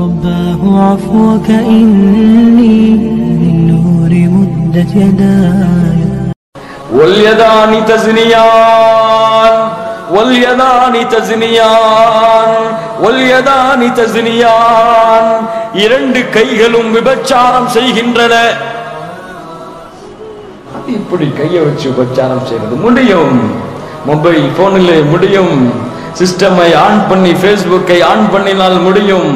رباه عفوك إني للنور مدت يداي واليدان تزنيان واليدان تزنيان واليدان تزنيان இரண்டு கைகளும் விபச்சாரம் செய்கின்றன. இப்படி கையை வச்சு விபச்சாரம் செய்வது முடியும். மொபைல் போனில் முடியும். சிஸ்டமை ஆன் பண்ணி ஃபேஸ்புக்கை ஆன் பண்ணினால் முடியும்.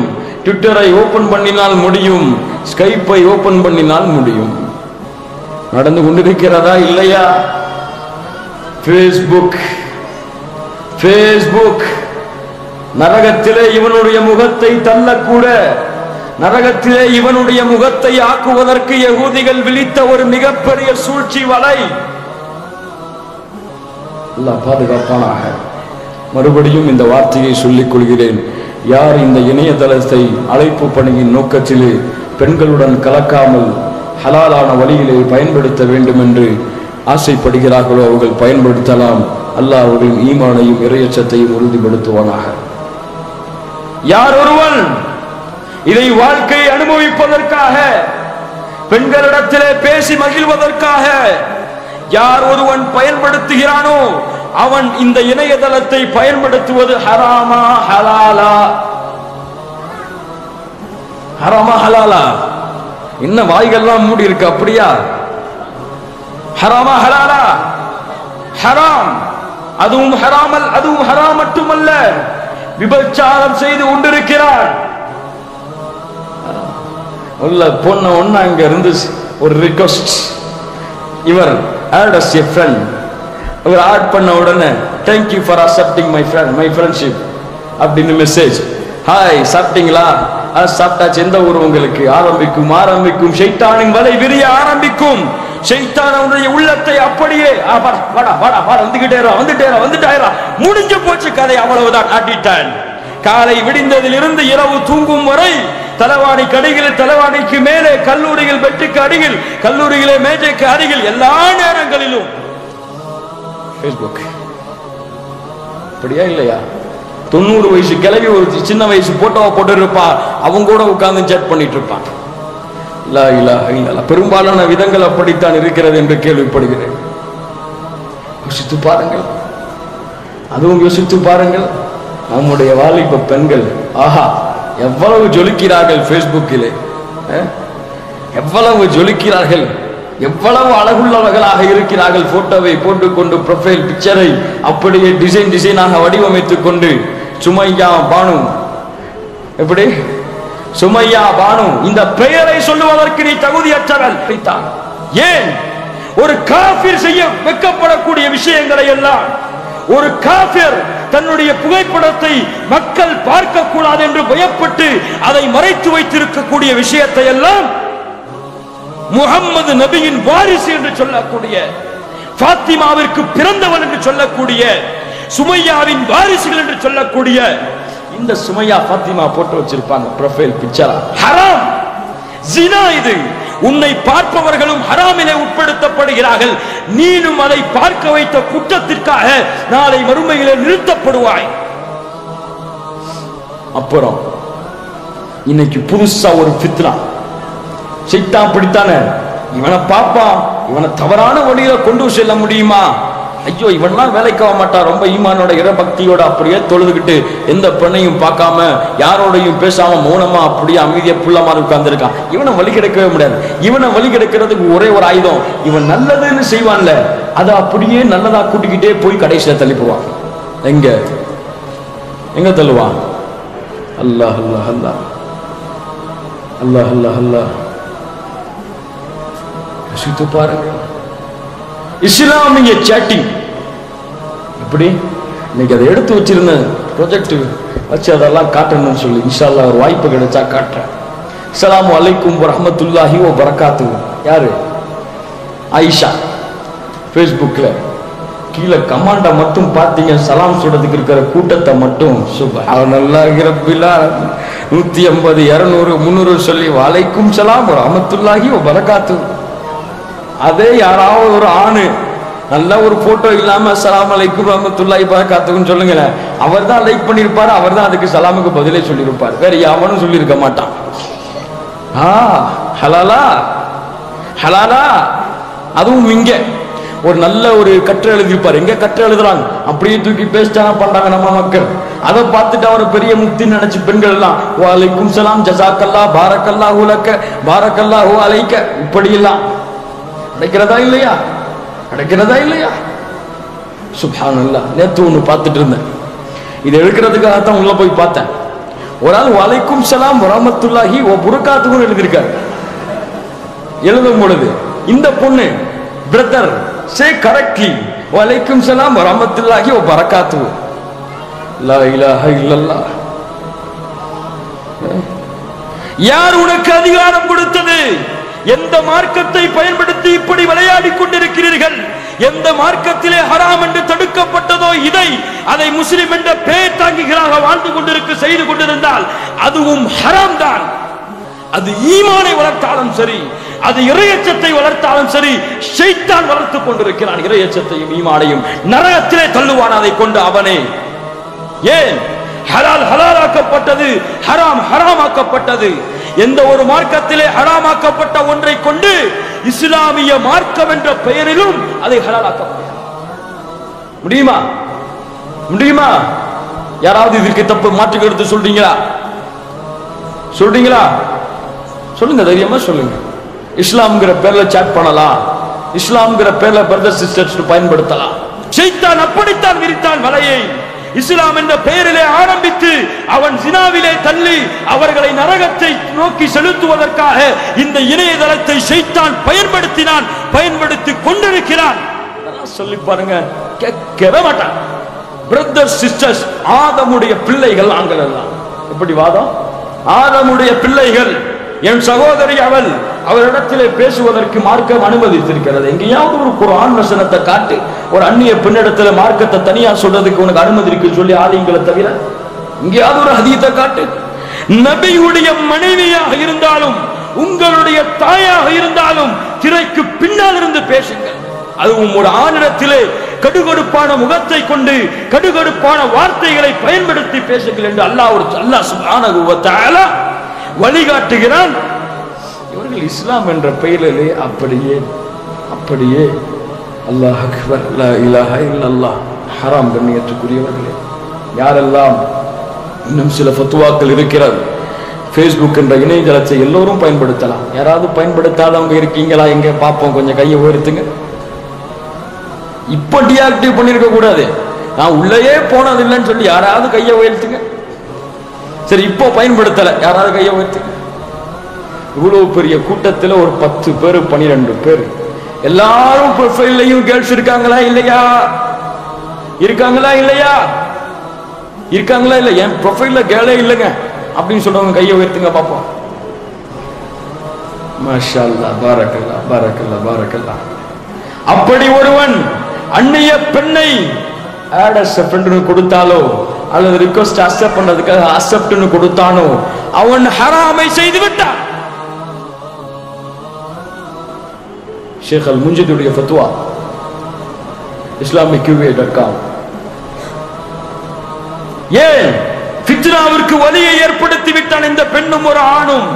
ட்விட்டரை ஓபன் பண்ணினால் முடியும். ஸ்கைப்பை ஓபன் பண்ணினால் முடியும். நடந்து கொண்டிருக்கிறதா இல்லையா? ஃபேஸ்புக் நரகத்திலே இவனுடைய முகத்தை தள்ளக்கூட, நரகத்திலே இவனுடைய முகத்தை ஆக்குவதற்கு யகூதிகள் விழித்த ஒரு மிகப்பெரிய சூழ்ச்சி வலை. அல்லாஹ் பாதுகாப்பானாக. மறுபடியும் இந்த வார்த்தையை சொல்லிக் கொள்கிறேன். யார் இந்த இணையதளத்தை அழைப்பு பணியின் நோக்கத்திலே பெண்களுடன் கலக்காமல் ஹலாலான வழியிலே பயன்படுத்த வேண்டும் என்று ஆசைப்படுகிறார்களோ அவர்கள் பயன்படுத்தலாம். அல்லாஹ் அவர்களின் ஈமானையும் இறையச்சத்தையும் உறுதிப்படுத்துவானாக. யார் ஒருவன் இதை வாழ்க்கையை அனுபவிப்பதற்காக, பெண்களிடத்திலே பேசி மகிழ்வதற்காக யார் ஒருவன் பயன்படுத்துகிறானோ அவன் இந்த இணையதளத்தை பயன்படுத்துவது ஹராமா ஹலாலா? ஹராமா ஹலாலா? என்ன வாய்கள்லாம் மூடி இருக்கு, அப்படியா? ஹராமா ஹலாலா? ஹராம். அதுவும் ஹராமல், அதுவும் ஹராம் மட்டுமல்ல, விபச்சாரம் செய்து கொண்டிருக்கிறார். உள்ள பொண்ணு ஒண்ணு அங்க இருந்து ஒரு ரிக்வெஸ்ட், இவர் add as a friend. இவர் ஆட் பண்ண உடனே thank you for accepting my friendship அப்படின்னு மெசேஜ். ஹாய், சாப்பிட்டீங்களா? சாப்பிட்டாச்சு. எந்த ஊர் உங்களுக்கு? ஆரம்பிக்கும் ஷைத்தானின் வலை விரிய ஆரம்பிக்கும். ஷைத்தான் அவனுடைய உள்ளத்தை அப்படியே வந்துட்டேரா முடிஞ்சு போச்சு கதை, அவ்வளவுதான். ஆட்டிட்டான். காலை விடிந்ததிலிருந்து இரவு தூங்கும் வரை தலவாணி கடிகள், தலவாணிக்கு மேலே கல்லூரிகள், பெட்டுக்கு அடியில், கல்லூரிகளே மேஜைக்கு அருகில், எல்லா நேரங்களிலும் Facebook. அப்படியா இல்லையா? 90 வயசு கிளவி ஒரு சின்ன வயசு போட்டோவை போட்டு இருப்பா, அவங்க கூட உட்கார்ந்து சேட் பண்ணிட்டு இருப்பான். லா இலாஹ இல்லல்லாஹ். பெரும்பாலான விதங்கள் அப்படித்தான் இருக்கிறது என்று கேள்விப்படுகிறேன். யோசித்து பாருங்கள். அதுவும் யோசித்து பாருங்கள். நம்முடைய வாலிப பெண்கள் ஆஹா எவ்வளவு ஜொலிக்கிறார்கள் ஃபேஸ்புக்கிலே, எவ்வளவு ஜொலிக்கிறார்கள், எவ்வளவு அழகுள்ளவர்களாக இருக்கிறார்கள். போட்டோவை போட்டுக்கொண்டு ப்ரொஃபைல் பிக்சரை அப்படியே டிசைனாக வடிவமைத்துக் கொண்டு சுமையா பானு, எப்படி சுமையா பானு இந்த பெயரை சொல்லுவதற்கு நீ தகுதியற்றவள். ஏன் ஒரு காஃபிர் செய்ய வெட்கப்படக்கூடிய விஷயங்களை எல்லாம் ஒரு காஃபிர் தன்னுடைய புகைப்படத்தை மக்கள் பார்க்க கூடாது என்று பயப்பட்டு அதை மறைத்து வைத்திருக்கக்கூடிய விஷயத்தை எல்லாம் முஹம்மது நபியின் வாரிசு என்று சொல்லக்கூடிய, ஃபாத்திமாவிற்கு பிறந்தவன் என்று சொல்லக்கூடிய, சுமையாவின் வாரிசுகள் என்று சொல்லக்கூடிய இந்த சுமையா ஃபாத்திமா போட்டு வச்சிருப்பாங்க ப்ரொஃபைல் பிக்சரா. ஹராம், ஜினா. இது உன்னை பார்ப்பவர்களும் ஹராமிலே உட்படுத்தப்படுகிறார்கள். நீனும் அதை பார்க்க வைத்த குற்றத்திற்காக நாளை மறுமையிலே நிறுத்தப்படுவாய். அப்புறம் இன்னைக்கு புதுசா ஒரு ஃபித்னா. சைத்தான் பிடித்தானே, இவனை பாப்பான், இவனை தவறான வழியில கொண்டு செல்ல முடியுமா? ஐயோ, இவன்லாம் வேலைக்கு ஆக மாட்டான், ரொம்ப ஈமானோட இறைபக்தியோட அப்படியே தொழுதுகிட்டு எந்த பெண்ணையும் பார்க்காம யாரோடையும் பேசாம மௌனமா அப்படியே அமைதியா புள்ளமா உட்கார்ந்து இருக்கான். இவனை வழி கிடைக்கவே முடியாது. இவனை வழி கிடைக்கிறதுக்கு ஒரே ஒரு ஆயுதம், இவன் நல்லதுன்னு செய்வான்ல அதை அப்படியே நல்லதா கூட்டிக்கிட்டே போய் கடைசியில தள்ளி போவான். எங்க தள்ளுவான்? அல்லாஹ் அல்லாஹ் அல்லாஹ் அல்லாஹ் அல்லாஹ் அல்லாஹ். யோசித்து பாருங்க. இஸ்லாமிய சேட்டிங் எப்படி இன்னைக்கு அதை எடுத்து வச்சிருந்த ப்ரொஜெக்ட் வச்சு அதெல்லாம் காட்டணும்னு சொல்லி இன்ஷா அல்லாஹ் ஒரு வாய்ப்பு கிடைச்சா காட்டுறேன். அஸ்ஸலாமு அலைக்கும் வரஹ்மத்துல்லாஹி வ பரக்காத்துஹு. யாரு? ஆயிஷா. ஃபேஸ்புக்ல கீழே கமாண்டை மட்டும் பார்த்தீங்க, சலாம் சொல்றதுக்கு இருக்கிற கூட்டத்தை மட்டும் சுப்ஹானல்லாஹி ரப்பில் ஆலமீன் 150 200 300 சொல்லி வலைக்கும் சலாம் வரஹ்மத்துல்லாஹி வ பரக்காத்துஹு. அதே யாராவது ஒரு ஆணு நல்லா ஒரு போட்டோ இல்லாம அஸ்ஸலாமு அலைக்கும் ரஹ்மத்துல்லாஹி பரக்காத்துஹுன்னு சொல்லுங்களேன். அவர் தான் லைக் பண்ணியிருப்பாரு, அவர் தான் அதுக்கு சலாமுக்கு பதிலே சொல்லியிருப்பார், வேற யாவனும் சொல்லியிருக்க மாட்டான். ஹலாலா ஹலாலா. அதுவும் இங்க ஒரு நல்ல ஒரு கற்று எழுதியிருப்பார். எங்க கற்று எழுதுறாங்க அப்படியே தூக்கி பேஸ்டான பண்றாங்க நம்ம மக்கள். அதை பார்த்துட்டு அவர் பெரிய முக்தின்னு நினைச்சு பெண்கள் எல்லாம் வலைக்கும் சலாம் ஜஸாக்கல்லா பாரக்கல்லாஹு லக்க பாரக்கல்லாஹு அலைக்க இப்படி எல்லாம் நடக்கிறதா இல்லையா? நடக்கிறதா இல்லையா? சுப்ஹானல்லாஹ். நேத்து ஒண்ணு பார்த்துட்டு இருந்தேன், இதை எடுக்கிறதுக்காகத்தான் உள்ள போய் பார்த்தேன். ஒரு ஆள் வலைக்கும் சலாம் வரஹ்மத்துல்லாஹி வ பரக்காத்துஹு எழுதியிருக்காரு. எழுதும் பொழுது இந்த பொண்ணு பிரதர் சே கரெக்ட்லி வலைக்கும் சலாம் வரஹ்மத்துல்லாஹி வ பரக்காத்துஹு. லா இலாஹ இல்லல்லாஹ். யார் உனக்கு அதிகாரம் கொடுத்தது? எந்த மார்க்கத்தை பயன்படுத்தி இப்படி விளையாடி கொண்டிருக்கிறீர்கள்? எந்த மார்க்கத்திலே ஹராம் என்று தடுக்கப்பட்டதோ அதை முஸ்லிம் என்ற பெயர் தாங்கிகளாக வாழ்ந்து கொண்டிருக்க செய்து கொண்டிருந்தால் அதுவும் ஹராம் தான். அது ஈமானை வளர்த்தாலும் சரி, அது இறையச்சத்தை வளர்த்தாலும் சரி, ஷைத்தான் வளர்த்துக் கொண்டிருக்கிறான். இறையச்சத்தையும் ஈமானையும் நரகத்திலே தள்ளுவான் அதை கொண்டு அவனே. ஏன் ஹலால் ஹலாலாக்கப்பட்டது, ஹராம் ஹராமாக்கப்பட்டது? எந்த ஒரு மார்க்கத்திலே ஹராமாக்கப்பட்ட ஒன்றை கொண்டு இஸ்லாமிய மார்க்கம் என்ற பெயரிலும் அதை ஹலாலாக்க முடியுமா? முடியுமா? யாராவது இதற்கு தப்பு மாற்று கருத்து சொல்றீங்களா? சொல்றீங்களா? சொல்லுங்க, தைரியமா சொல்லுங்க. இஸ்லாம்ங்கிற பேர்ல சாட் பண்ணலாம், இஸ்லாம்ங்கிற பேர்ல பிரதர் சிஸ்டர்ஸ் பயன்படுத்தலாம். ஷைத்தான் அப்படித்தான் விரித்தான் வலையை. இஸ்லாம் என்ற பெயரிலே ஆரம்பித்து அவன் ஜினாவிலே தள்ளி அவர்களை நரகத்தை நோக்கி செலுத்துவதற்காக இந்த இணையதளத்தை ஷைத்தான் பயன்படுத்தினான், பயன்படுத்தி கொண்டிருக்கிறான். சொல்லி பாருங்க, கேட்கவே மாட்டான். பிரதர் சிஸ்டர்ஸ், ஆதமுடைய பிள்ளைகள் நாங்கள் எல்லாம். எப்படி வாதம்? ஆதமுடைய பிள்ளைகள், என் சகோதரி அவள், அவரிடத்திலே பேசுவதற்கு மார்க்கம் அனுமதித்திருக்கிறது. எங்கேயாவது ஒரு குர்ஆன் வசனத்தை காட்டு, ஒரு அந்நிய பெண்ணிடத்துல மார்க்கத்தை தனியா சொல்றதுக்கு உனக்கு அனுமதி இருக்கு சொல்லி ஆலிங்களை தவிர எங்கேயாவது ஒரு ஹதீஸை காட்டு. நபியுடைய மனைவியாக இருந்தாலும் உங்களுடைய தாயாக இருந்தாலும் திரைக்கு பின்னால் இருந்து பேசுங்கள். அதுவும் ஒரு ஆணிடத்திலே கடுகடுப்பான முகத்தை கொண்டு கடுகடுப்பான வார்த்தைகளை பயன்படுத்தி பேசுங்கள் என்று அல்லாஹ் சுப்ஹானஹு வ தஆலா வழிகாட்டுகிறான். இவர்கள் இஸ்லாம் என்ற பெயரிலே அப்படியே அப்படியே அல்லாஹ் அக்பர் லா இலாஹ இல்லல்லாஹ் ஹராம் கண்ணியத்துக்குரியவர்களே. யாரெல்லாம் இன்னும் சில ஃபத்வாக்கள் இருக்கிறது. ஃபேஸ்புக் என்ற இணையதளத்தை எல்லோரும் பயன்படுத்தலாம். யாராவது பயன்படுத்தாதவங்க இருக்கீங்களா? எங்க பார்ப்போம், கொஞ்சம் கையை உயர்த்துங்க. இப்ப டீஆக்டிவ் பண்ணிருக்க கூடாது, நான் உள்ளேயே போனதில்லைன்னு சொல்லி யாராவது கையை உயர்த்துங்க. சரி, இப்போ பயன்படுத்தல, யாராவது கையை உயர்த்துங்க. இவ்வளவு பெரிய கூட்டத்தில் ஒரு 10 பேர் 12 பேர் எல்லாரும் ப்ரொஃபைல்லையும் கேர்ள்ஸ் இருக்காங்களா இல்லையா? இருக்காங்களா இல்லையா? இருக்காங்களா இல்ல? என் ப்ரொஃபைல்ல கேர்ளே இல்லைங்க அப்படின்னு சொல்றவங்க கையை உயர்த்துங்க பாப்போம். மாஷா அல்லாஹ், பாரக்கல்லாஹ் பாரக்கல்லாஹ் பாரக்கல்லாஹ். அப்படி ஒருவன் அந்நிய பெண்ணை ஆட் அஸ் எ ஃப்ரெண்ட்னு கொடுத்தாலோ அல்லது ரிக்வெஸ்ட் அக்செப்ட் பண்றதுக்காக அக்செப்ட்னு கொடுத்தானோ அவன் ஹராமை செய்து விட்டான். ஷேக் அல் முன்ஜிதுடைய ஃபத்வா islamic.com. ஏன் ஃபித்னாவிற்கு வலியை ஏற்படுத்தி விட்டான் இந்த பெண்ணும் ஒரு ஆணும்.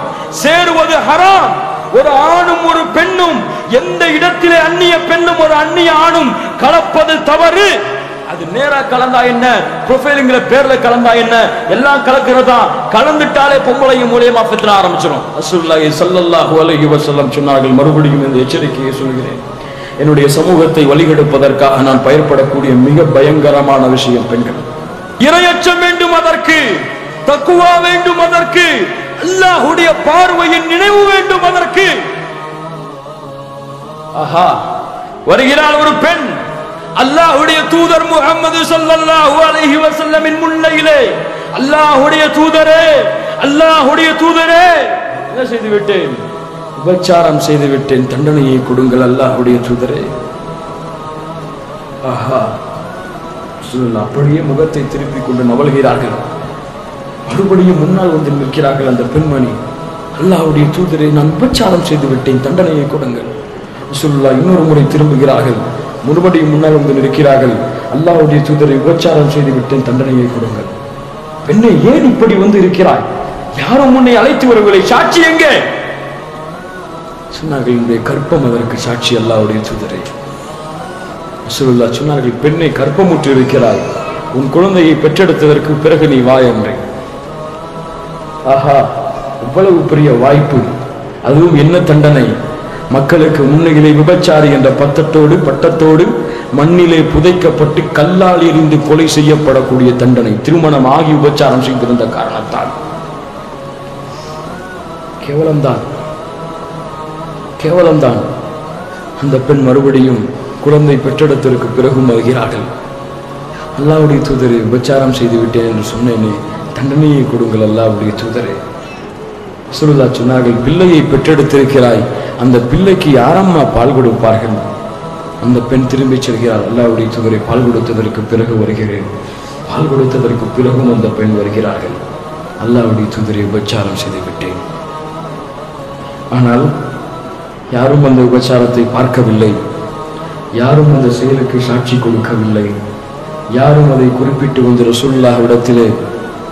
சேருவது ஹராம். ஒரு ஆணும் ஒரு பெண்ணும் எந்த இடத்திலே அந்நிய பெண்ணும் ஒரு அந்நிய ஆணும் கலப்பது தவறு. அது நேரா கலந்தா என்ன, ப்ரொஃபைல்ங்கிற பேர்ல கலந்தா என்ன, எல்லாம் கலக்கிறதா. கலந்துட்டாலே பொம்பளையும் மூலியமா ஃபித்னா ஆரம்பிச்சிடும். ரசூலுல்லாஹி ஸல்லல்லாஹு அலைஹி வஸல்லம் சொன்னார்கள், மறுபடியும் இந்த எச்சரிக்கையை சொல்கிறேன், என்னுடைய சமூகத்தை வழிகெடுப்பதற்காக நான் பயன்படக்கூடிய மிக பயங்கரமான விஷயம் பெண்கள். இறையச்சம் வேண்டும் அதற்கு, தக்குவா வேண்டும் அதற்கு, அல்லாஹ்வுடைய பார்வையின் நினைவு வேண்டும் அதற்கு. ஆஹா, வருகிறாள் ஒரு பெண், அல்லாஹ்வுடைய தூதர் முஹம்மது ஸல்லல்லாஹு அலைஹி வஸல்லமின் முன்னிலையிலே, அல்லாஹ்வுடைய தூதரே, அல்லாஹ்வுடைய தூதரே, என்ன செய்து விட்டேன்? விபச்சாரம் செய்து விட்டேன், தண்டனையை கொடுங்கள் அல்லாஹ்வுடைய தூதரே. ஆஹா, அப்படியே முகத்தை திருப்பிக் கொண்டு நவல்கிறார்கள். மறுபடியும் முன்னால் வந்து நிற்கிறார்கள் அந்த பெண்மணி. அல்லாஹ்வுடைய தூதரே, நான் விபச்சாரம் செய்து விட்டேன், தண்டனையை கொடுங்கள். ரசூலுல்லாஹ் இன்னொரு முறை திரும்புகிறார்கள். மறுபடியும் முன்னால் வந்து நிற்கிறார்கள். அல்லாஹ்வுடைய தூதரை விபச்சாரம் செய்து விட்டேன், தண்டனையை கொடுங்கள். பெண்ணை ஏன் இப்படி வந்து இருக்கிறாய்? யாரும் உன்னை அழைத்து வரவில்லை, சாட்சி எங்கே? சொன்னார்கள், என்னுடைய கற்பம் அதற்கு சாட்சி அல்லாஹ்வுடைய தூதரை. ரசூலுல்லாஹ் சொன்னார்கள், பெண்ணை கற்பமுற்று இருக்கிறாய், உன் குழந்தையை பெற்றெடுத்ததற்கு பிறகு நீ வா என்றேன். ஆஹா, இவ்வளவு பெரிய வாய்ப்பு, அதுவும் என்ன தண்டனை! மக்களுக்கு முன்னிலை விபச்சாரி என்ற பட்டத்தோடு மண்ணிலே புதைக்கப்பட்டு கல்லால் எறிந்து கொலை செய்யப்படக்கூடிய தண்டனை. திருமணம் ஆகி விபச்சாரம் செய்திருந்த காரணத்தால். கேவலம்தான். அந்த பெண் மறுபடியும் குழந்தை பெற்றெடுத்ததற்கு பிறகும் வருகிறார்கள். அல்லாஹ்வுடைய தூதரே, விபச்சாரம் செய்து விட்டேன் என்று சொன்னேனே, தண்டனையை கொடுங்கள் அல்லாஹ்வுடைய தூதரே. ரசூலுல்லாஹ் சொன்னார்கள், பிள்ளையை பெற்றெடுத்திருக்கிறாய், அந்த பிள்ளைக்கு யாரம்மா பால் கொடுப்பார்கள்? அந்த பெண் திரும்பி செல்கிறார். அல்லாஹ்வுடைய தூதரை, பால் கொடுத்ததற்கு பிறகு வருகிறேன். பால் கொடுத்ததற்கு பிறகும் அந்த பெண் வருகிறார்கள். அல்லாஹ்வுடைய தூதரை, விபச்சாரம் செய்து விட்டேன். ஆனால் யாரும் அந்த விபச்சாரத்தை பார்க்கவில்லை, யாரும் அந்த செயலுக்கு சாட்சி கொடுக்கவில்லை, யாரும் அதை குறிப்பிட்டு வந்து ரசூலுல்லாஹ் இடத்திலே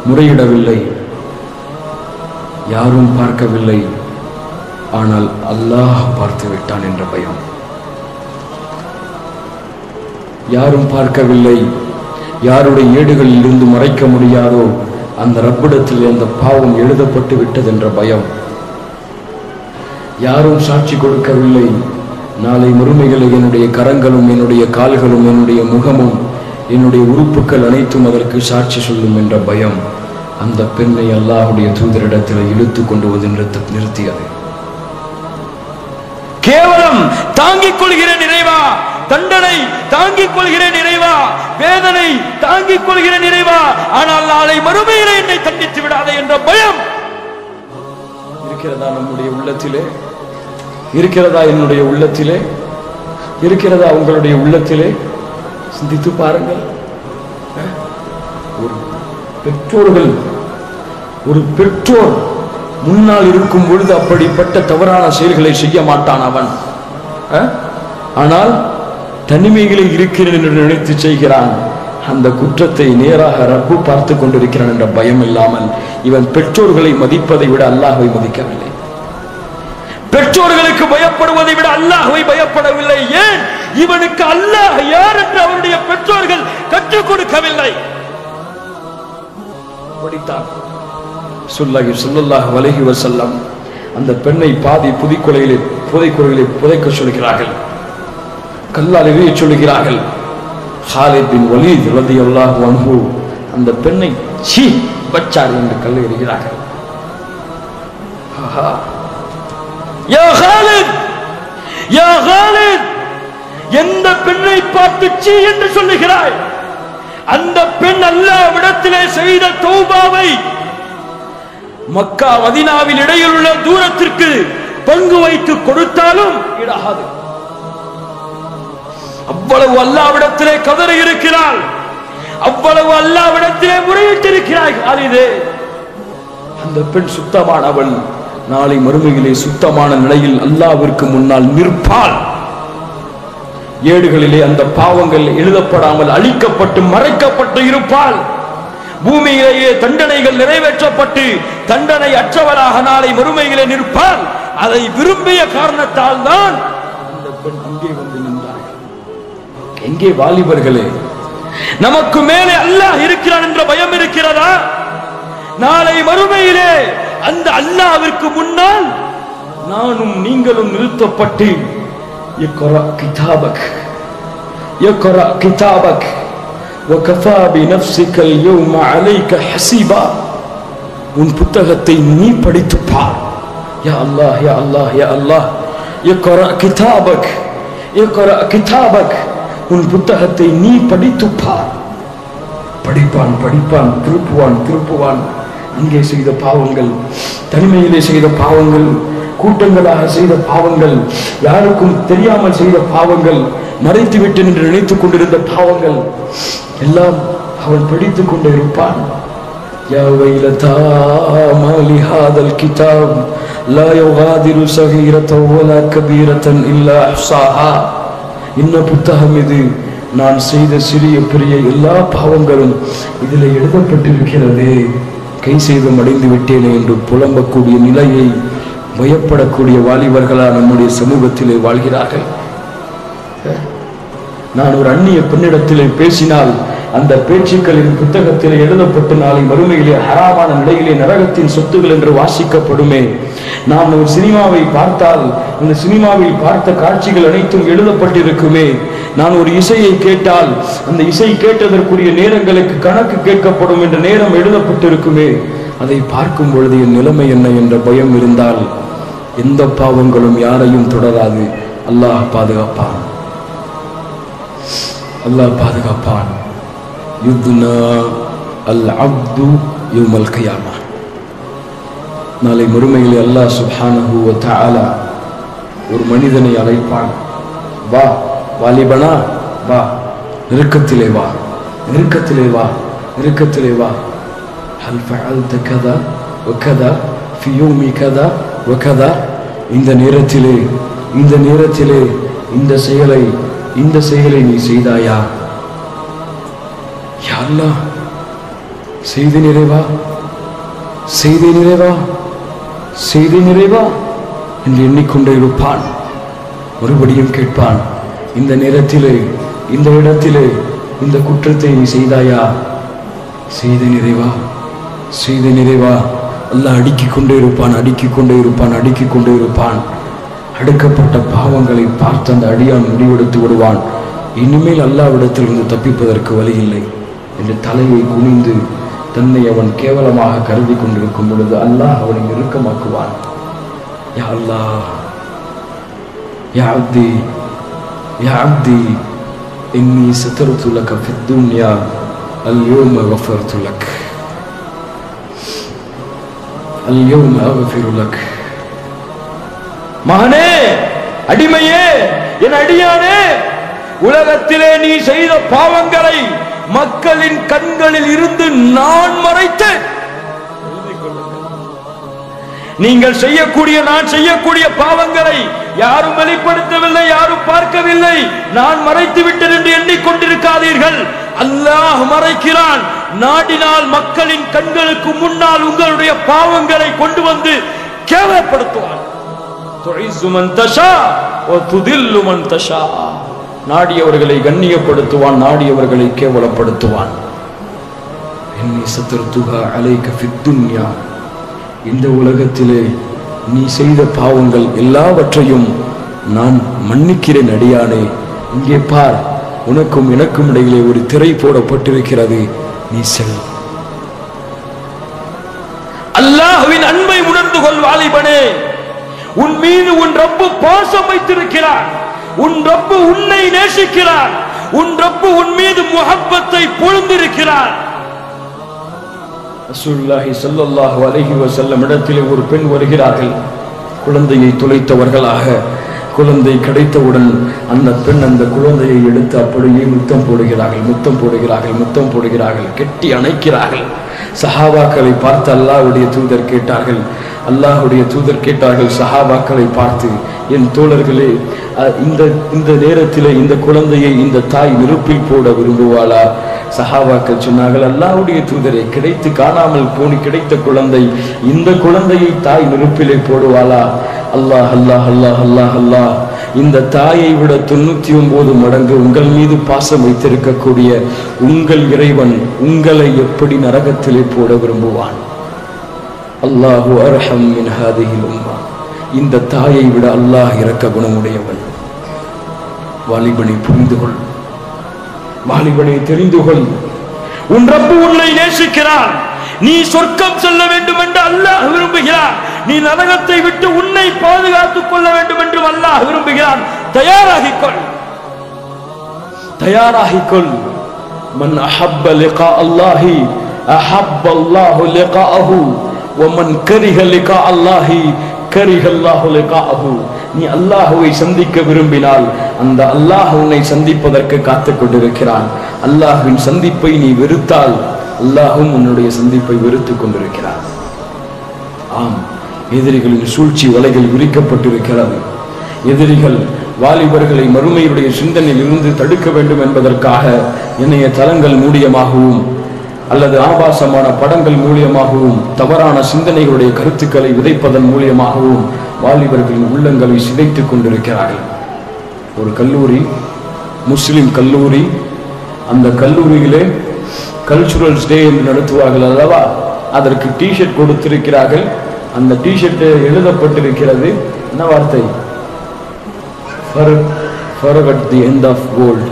முறையிடவில்லை, யாரும் பார்க்கவில்லை. ஆனால் அல்லாஹ் பார்த்து விட்டான் என்ற பயம். யாரும் பார்க்கவில்லை, யாருடைய ஏடுகளில் இருந்து மறைக்க முடியாதோ அந்த ரப்பிடத்தில் அந்த பாவம் எழுதப்பட்டு விட்டது என்ற பயம். யாரும் சாட்சி கொடுக்கவில்லை, நாளை மறுமைகளை என்னுடைய கரங்களும் என்னுடைய கால்களும் என்னுடைய முகமும் என்னுடைய உறுப்புகள் அனைத்தும் அதற்கு சாட்சி சொல்லும் என்ற பயம் அந்த பெண்ணை அல்லாஹ்வுடைய தூதரிடத்தில் இழுத்து கொண்டு வந்து நிறுத்தியது. கேவலம் தாங்கிக் கொள்கிறேன் இறைவா, தண்டனை தாங்கிக் கொள்கிறேன் இறைவா, வேதனை தாங்கிக் கொள்கிறேன் இறைவா, ஆனால் நாளை மறுமையிலே என்னை தண்டித்து விடாதே என்ற பயம் இருக்கிறதா நம்முடைய உள்ளத்திலே? இருக்கிறதா என்னுடைய உள்ளத்திலே? இருக்கிறதா உங்களுடைய உள்ளத்திலே? சிந்தித்து பாருங்கள். ஒரு பெற்றோர் முன்னால் இருக்கும் பொழுது அப்படிப்பட்ட தவறான செயல்களை செய்ய மாட்டான் அவன். ஆனால் தனிமைகளில் இருக்கிறேன் என்று நினைத்து செய்கிறான். அந்த குற்றத்தை நேராக ரப்பு பார்த்து கொண்டிருக்கிறான் என்ற பயம் இல்லாமல் இவன் பெற்றோர்களை மதிப்பதை விட அல்லாஹ்வை மதிக்கவில்லை. பெற்றோர்களுக்கு பயப்படுவதை விட அல்லாஹ்வை பயப்படவில்லை. ஏன்? இவனுக்கு அல்லாஹ் யார் என்று அவருடைய பெற்றோர்கள் கற்றுக் கொடுக்கவில்லை. ஸல்லல்லாஹு அலைஹி வஸல்லம் அந்த பெண்ணை பாதி புதைக்குழியிலே புதைக்க சொல்கிறார்கள், கல்லால் எறிய சொல்கிறார்கள். ஹாலித் பின் வலீத் ரலியல்லாஹு அன்ஹு அந்த பெண்ணை சீ பச்சார் என்று கல் எறிகிறார்கள். யா ஹாலித், யா ஹாலித், எந்த பெண்ணை பார்த்து சீ என்று சொல்லுகிறாய்? அந்த பெண் அல்லாஹ்விடத்திலே செய்த தௌபாவை மக்கா மதீனாவில் இடையில் உள்ள தூரத்திற்கு பங்கு வைத்து கொடுத்தாலும் இடாது. அவ்வளவு அல்லாஹ்விடத்திலே கதறி இருக்கிறாள், அவ்வளவு அல்லாஹ்விடத்திலே முறையிட்டிருக்கிறாய். அந்த பெண் சுத்தமானவள், நாளை மறுமையிலே சுத்தமான நிலையில் அல்லாஹ்விற்கு முன்னால் நிற்பாள். ஏடுகளிலே அந்த பாவங்கள் எழுதப்படாமல் அழிக்கப்பட்டு மறைக்கப்பட்டு இருப்பாள். பூமியிலேயே தண்டனைகள் நிறைவேற்றப்பட்டு தண்டனை அற்றவராக நாளை மறுமையிலே நிற்பாள். அதை விரும்பிய காரணத்தால் தான் அந்த பெண் அங்கே வந்து நின்றார்கள். எங்கே வாலிபர்களே, நமக்கு மேலே அல்லாஹ் இருக்கிறான் என்ற பயம் இருக்கிறதா? நாளை மறுமையிலே அந்த அல்லாஹ்விற்கு முன்னால் நானும் நீங்களும் நிறுத்தப்பட்டு இக்ரா கிதாபக், இக்ரா கிதாபக் وكفى بنفسك اليوم عليك حسيبا, உன் புத்தகத்தை நீ படித்து பார். யா அல்லாஹ், யா அல்லாஹ், யா அல்லாஹ், இக்ரா கிதாபக், இக்ரா கிதாபக், உன் புத்தகத்தை நீ படித்து பார். படிப்பான் படிப்பான், திருப்புவான் திருப்புவான். அங்கே செய்த பாவங்கள், தனிமையிலே செய்த பாவங்கள், கூட்டங்களாக செய்த பாவங்கள், யாருக்கும் தெரியாமல் செய்த பாவங்கள், மறைத்து விட்டேன் என்று நினைத்துக் கொண்டிருந்த பாவங்கள் எல்லாம் அவன் படித்துக் கொண்டே இருப்பான். யா வைலதா மா லிஹாதல் கிதாப் லா யுகாதிரு ஸகீரத்தன் வலா கபீரத்தன் இல்லா அஹ்ஸாஹா. இன்ன புத்தகம் இது, நான் செய்த சிறிய பெரிய எல்லா பாவங்களும் இதில் எழுதப்பட்டிருக்கிறது, கை செய்தம் அடைந்து விட்டேனே என்று புலம்பக்கூடிய நிலையை பயப்படக்கூடிய வாலிபர்களா நம்முடைய சமூகத்திலே வாழ்கிறார்கள். நான் ஒரு அந்நிய பெண்ணிடத்திலே பேசினால் அந்த பேச்சுக்களின் புத்தகத்திலே எழுதப்பட்டு நாளை மறுமையிலே ஹராமான நிலையிலே நரகத்தின் சொத்துகள் என்று வாசிக்கப்படுமே. நான் ஒரு சினிமாவை பார்த்தால் அந்த சினிமாவில் பார்த்த காட்சிகள் அனைத்தும் எழுதப்பட்டிருக்குமே. நான் ஒரு இசையை கேட்டால் அந்த இசை கேட்டதற்குரிய நேரங்களுக்கு கணக்கு கேட்கப்படும் என்ற நேரம் எழுதப்பட்டிருக்குமே. அதை பார்க்கும் பொழுது என் நிலைமை என்ன என்ற பயம் இருந்தால் எந்த பாவங்களும் யாரையும் தொடராது. அல்லாஹ் பாதுகாப்பான், அல்லாஹ் பாதுகாப்பான். யுத்னா அல் அப்து யௌமல் கியாமா, நாளை மறுமையிலே அல்லாஹ் சுப்ஹானஹு வ தஆலா ஒரு மனிதனை அழைப்பான். வா வாலிபனா, வா, நெருக்கத்திலே வா, நெருக்கத்திலே வா, நெருக்கத்திலே வா. ஹல் ஃபஅல்த கதா வ கதா ஃபி யௌமி கதா வ கதா, இந்த நேரத்திலே இந்த செயலை நீ செய்தாயா? யா அல்லாஹ், செய்தி நிறைவா, செய்தி நிறைவா, செய்தி நிறைவா என்று எண்ணிக்கொண்டே இருப்பான். மறுபடியும் கேட்பான், இந்த நேரத்திலே, இந்த இடத்திலே இந்த குற்றத்தை நீ செய்தாயா? செய்தி நிறைவா, செய்தி நிறைவா. அல்லாஹ் அடுக்கிக் கொண்டே இருப்பான், அடுக்கிக் கொண்டே இருப்பான், அடுக்கிக் கொண்டே இருப்பான். அடுக்கப்பட்ட பாவங்களை பார்த்து அந்த அடியான் முடிவெடுத்து விடுவான். இனிமேல் அல்லாஹ்விடத்திலிருந்து தப்பிப்பதற்கு வழி இல்லை என்று தலையை குனிந்து தன்னை அவன் கேவலமாக கருதி கொண்டிருக்கும் பொழுது அல்லாஹ் அவனை நெருக்கமாக்குவான். யா அல்லாஹ், யா அப்தி, யா அப்தி, இன்னி சதர்து லக ஃபித் துன்யா அல்-யௌம கஃபர்து லக், அல்-யௌம அக்ஃபிரு லக். மகனே, அடிமையே, என் அடியானே, உலகத்திலே நீ செய்த பாவங்களை மக்களின் கண்களில் இருந்து நான் மறைத்தேன். நீங்கள் செய்யக்கூடிய, நான் செய்யக்கூடிய பாவங்களை யாரும் வெளிப்படுத்தவில்லை, யாரும் பார்க்கவில்லை, நான் மறைத்து விட்டேன் என்று எண்ணிக்கொண்டிருக்காதீர்கள். அல்லாஹ் மறைக்கிறான். நாடினால் மக்களின் கண்களுக்கு முன்னால் உங்களுடைய பாவங்களை கொண்டு வந்து கேவலப்படுத்துவான். துஇஸ்ஸு மன் தஷா வ துதில்லு மன் தஷா, நாடியவர்களை கண்ணியப்படுத்துவான், நாடியவர்களை கேவலப்படுத்துவான். இன்னி சதர்துஹா அலைக ஃபித் துன்யா, இந்த உலகத்திலே நீ செய்த பாவங்கள் எல்லாவற்றையும் நான் மன்னிக்கிறேன் அடியானே. இங்கே பார், உனக்கும் எனக்கும் இடையிலே ஒரு திரை போடப்பட்டிருக்கிறது, நீ செல். அல்லாஹ்வின் அன்பை உணர்ந்து கொள் வாலிபனே. உன் மீது உன் ரப்பு பாசம் வைத்திருக்கிறார். உன் ரப்பு உன்னை நேசிக்கிறார். உன் ரப்பு உன் மீது முஹப்பத்தை பொழிந்திருக்கிறார். ரசூலுல்லாஹி ஸல்லல்லாஹு அலைஹி வஸல்லம் இடத்திலே ஒரு பெண் வருகிறார்கள். குழந்தையை துளைத்தவர்களாக. குழந்தை கிடைத்தவுடன் அந்த பெண் அந்த குழந்தையை எடுத்து அப்படியே முத்தம் போடுகிறார்கள், கெட்டி அணைக்கிறார்கள். சஹாபாக்களை பார்த்து அல்லாஹ்வுடைய தூதர் கேட்டார்கள், சஹாபாக்களை பார்த்து, என் தோழர்களே, இந்த நேரத்திலே இந்த குழந்தையை இந்த தாய் நெருப்பில் போட விரும்புவாளா? சஹாபாக்கள் சொன்னார்கள், அல்லாஹ்வுடைய தூதரை, கிடைத்து காணாமல் போனி கிடைத்த குழந்தை, இந்த குழந்தையை தாய் நெருப்பிலே போடுவாளா? அல்லாஹ் அல்லாஹ் அல்லாஹ் அல்லாஹ் அல்லாஹ், இந்த தாயை விட 99 மடங்கு உங்கள் மீது பாசம் வைத்திருக்கக்கூடிய உங்கள் இறைவன் உங்களை எப்படி நரகத்திலே போட விரும்புவான்? அல்லாஹு அர்ஹம் மின் ஹாதிஹில் உம்மா, இந்த தாயை விட அல்லாஹ் இரக்க குணமுடையவன். வாலிபனை புரிந்து கொள், வாலிபனை தெரிந்து கொள். உன் ரப்பு உன்னை நேசிக்கிறான். நீ சொர்க்கம் செல்ல வேண்டும் என்று அல்லாஹ் விரும்புகிறான். நீ நரகத்தை விட்டு உன்னை பாதுகாத்துக் கொள்ள வேண்டும் என்று அல்லாஹ் விரும்புகிறான். தயாராகிக்கொள். மன் அஹப்ப லிகா அல்லாஹி அஹப்ப அல்லாஹு லிகாஅஹு வ மன் கரிஹ லிகா அல்லாஹி கரிஹ அல்லாஹு லிகாஅஹு. நீ அல்லாஹ்வை சந்திக்க விரும்பினால் அந்த அல்லாஹ் உன்னை சந்திப்பதற்கு காத்துக் கொண்டிருக்கிறான். அல்லாஹ்வின் சந்திப்பை நீ வெறுத்தால் அல்லாஹும் உன்னுடைய சந்திப்பை வெறுத்துக் கொண்டிருக்கிறார். ஆம், எதிரிகளின் சூழ்ச்சி வலைகள் விரிக்கப்பட்டிருக்கிறது. எதிரிகள் வாலிபர்களை மறுமையுடைய சிந்தனையில் இருந்து தடுக்க வேண்டும் என்பதற்காக இணைய தளங்கள் மூலியமாகவும் அல்லது ஆபாசமான படங்கள் மூலியமாகவும் தவறான சிந்தனைகளுடைய கருத்துக்களை விதைப்பதன் மூலியமாகவும் வாலிபர்களின் உள்ளங்களை சிதைத்துக் கொண்டிருக்கிறார்கள். ஒரு கல்லூரி, முஸ்லிம் கல்லூரி, அந்த கல்லூரியிலே கல்ச்சுரல்ஸ் டே என்று நடத்துவார்கள் அல்லவா, அதற்கு டிஷர்ட் கொடுத்திருக்கிறார்கள். அந்த டிஷர்ட் எழுதப்பட்டிருக்கிறது என்ன வார்த்தை? Forget the end of world.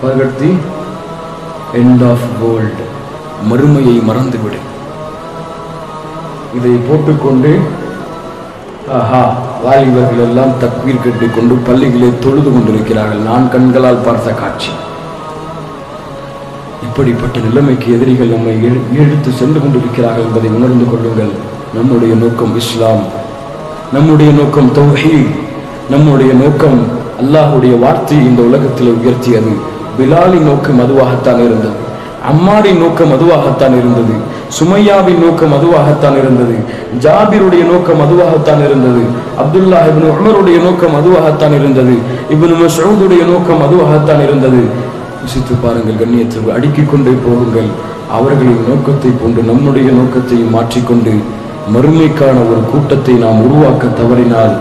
Forget the end of world. மறுமையை மறந்துவிடு. இதை போட்டுக்கொண்டு வாலிபர்கள் எல்லாம் தக்பீர் கட்டிக்கொண்டு பள்ளிகளை தொழுது கொண்டிருக்கிறார்கள். நான் கண்களால் பார்த்த காட்சி. இப்படிப்பட்ட நிலைமைக்கு எதிரிகள் நம்மை இழுத்து சென்று கொண்டிருக்கிறார்கள் என்பதை உணர்ந்து கொள்ளுங்கள். நம்முடைய நோக்கம் இஸ்லாம், நம்முடைய நோக்கம் தௌஹீத், நம்முடைய நோக்கம் அல்லாஹ்வுடைய வார்த்தையை இந்த உலகத்தில் உயர்த்தியது. பிலாலின் நோக்கம் அதுவாகத்தான் இருந்தது, அம்மாரின் நோக்கம் அதுவாகத்தான் இருந்தது, சுமையாவின் நோக்கம் அதுவாகத்தான் இருந்தது, ஜாபிருடைய நோக்கம் அதுவாகத்தான் இருந்தது, அப்துல்லா இப்னு உமருடைய நோக்கம் அதுவாகத்தான் இருந்தது, இப்னு மஸ்ஊதுடைய நோக்கம் அதுவாகத்தான் இருந்தது. யோசித்து பாருங்கள் கண்ணியத்தை அடுக்கிக் கொண்டே போகுங்கள். அவர்களின் நோக்கத்தை போன்று நம்முடைய நோக்கத்தை மாற்றிக்கொண்டு மறுமைக்கான ஒரு கூட்டத்தை நாம் உருவாக்க தவறினால்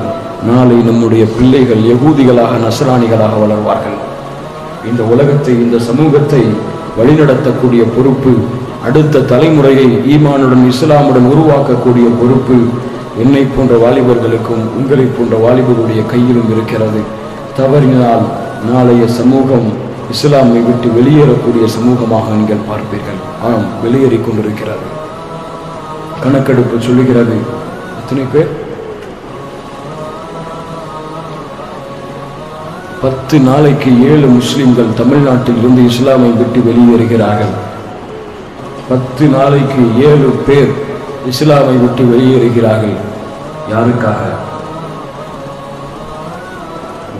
நாளை நம்முடைய பிள்ளைகள் யகூதிகளாக நஸ்ரானிகளாக வளர்வார்கள். இந்த உலகத்தை, இந்த சமூகத்தை வழிநடத்தக்கூடிய பொறுப்பு, அடுத்த தலைமுறையை ஈமானுடன் இஸ்லாமுடன் உருவாக்கக்கூடிய பொறுப்பு என்னை போன்ற வாலிபர்களுக்கும் உங்களை போன்ற வாலிபர்களுடைய கையிலும் இருக்கிறது. தவறினால் நாளைய சமூகம் இஸ்லாமை விட்டு வெளியேறக்கூடிய சமூகமாக நீங்கள் பார்ப்பீர்கள். ஆம், வெளியேறிக் கொண்டிருக்கிறது. கணக்கெடுப்பு சொல்லுகிறது. எத்தனை பேர்? 10 நாளைக்கு 7 முஸ்லிம்கள் தமிழ்நாட்டில் இருந்து இஸ்லாமை விட்டு வெளியேறுகிறார்கள். 10 நாளைக்கு 7 பேர் இஸ்லாமை விட்டு வெளியேறுகிறார்கள். யாருக்காக?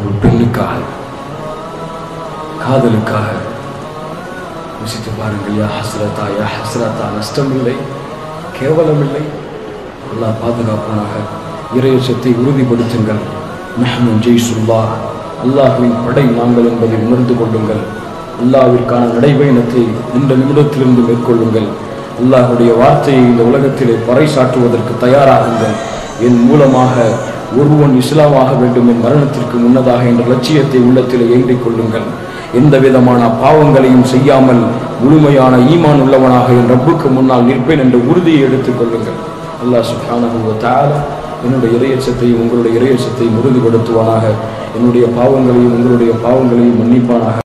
ஒரு பெண்ணுக்காக, காதலுக்காக. யோசித்து பாருங்கள். யா ஹஸ்ரதா, யா ஹஸ்ரதா. நஷ்டமில்லை, கேவலமில்லை. அல்லாஹ் பாதுகாப்பானாக. இறையச்சத்தை உறுதிப்படுத்துங்கள். நஹ்னு ஜெய்சுல்லாஹ், அல்லாஹ்வின் படை நாங்கள் என்பதை உணர்ந்து கொள்ளுங்கள். அல்லாஹ்விற்கான நடைபயணத்தை இந்த நிமிடத்திலிருந்து மேற்கொள்ளுங்கள். அல்லாஹ்வுடைய வார்த்தையை இந்த உலகத்திலே பறைசாற்றுவதற்கு தயாராகுங்கள். என் மூலமாக ஒருவன் இஸ்லாமாக வேண்டும் என் மரணத்திற்கு முன்னதாக என்ற லட்சியத்தை உள்ளத்திலே ஏந்திக் கொள்ளுங்கள். எந்த விதமான பாவங்களையும் செய்யாமல் முழுமையான ஈமான் உள்ளவனாக என் ரப்புக்கு முன்னால் நிற்பேன் என்ற உறுதியை எடுத்துக் கொள்ளுங்கள். அல்லாஹ் சுப்ஹானஹு வ தஆலா என்னுடைய இறையச்சத்தையும் உங்களுடைய இறையச்சத்தையும் உறுதிப்படுத்துவானாக. என்னுடைய பாவங்களையும் உங்களுடைய பாவங்களையும் மன்னிப்பானாக.